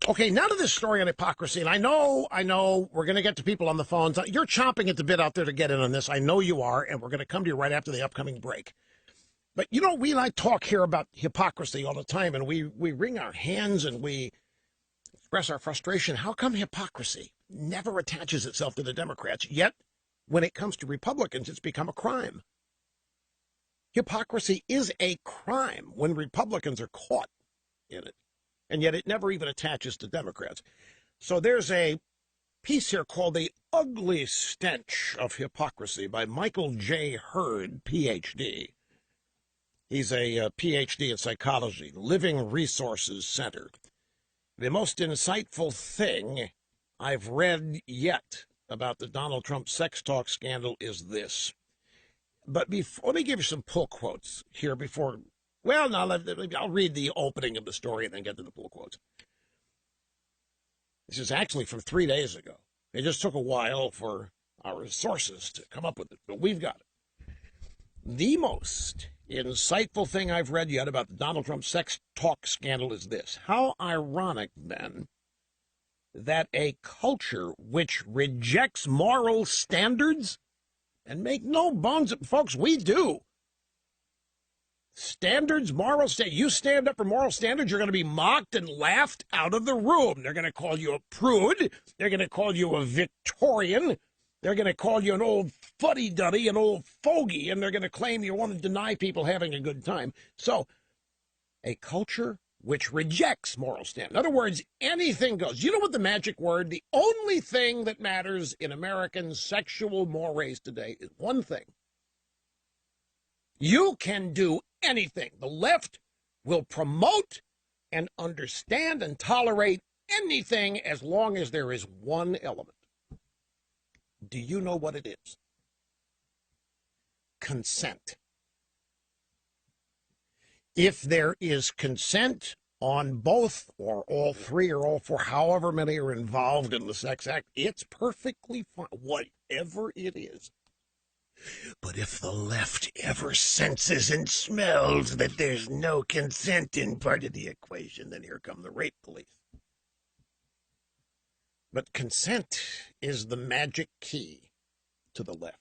Okay, now to this story on hypocrisy. And I know, we're going to get to people on the phones. You're chomping at the bit out there to get in on this. I know you are, and we're going to come to you right after the upcoming break. But, we like talk here about hypocrisy all the time, and we wring our hands and we express our frustration. How come hypocrisy never attaches itself to the Democrats? Yet, when it comes to Republicans, it's become a crime. Hypocrisy is a crime when Republicans are caught in it. And yet it never even attaches to Democrats. So there's a piece here called The Ugly Stench of Hypocrisy by Michael J. Hurd, Ph.D. He's a Ph.D. in psychology, Living Resources Center. The most insightful thing I've read yet about the Donald Trump sex talk scandal is this. But let me give you some pull quotes here before... Well, now I'll read the opening of the story and then get to the pull quotes. This is actually from 3 days ago. It just took a while for our sources to come up with it, but we've got it. The most insightful thing I've read yet about the Donald Trump sex talk scandal is this. How ironic, then, that a culture which rejects moral standards, and make no bones, folks, we do. Standards, moral standards. You stand up for moral standards, you're going to be mocked and laughed out of the room. They're going to call you a prude. They're going to call you a Victorian. They're going to call you an old fuddy-duddy, an old fogey, and they're going to claim you want to deny people having a good time. So, a culture which rejects moral standards. In other words, anything goes. You know what the magic word, the only thing that matters in American sexual mores today is one thing. You can do anything. The left will promote and understand and tolerate anything as long as there is one element. Do you know what it is? Consent. If there is consent on both or all three or all four, however many are involved in the sex act, it's perfectly fine, whatever it is. But if the left ever senses and smells that there's no consent in part of the equation, then here come the rape police. But consent is the magic key to the left.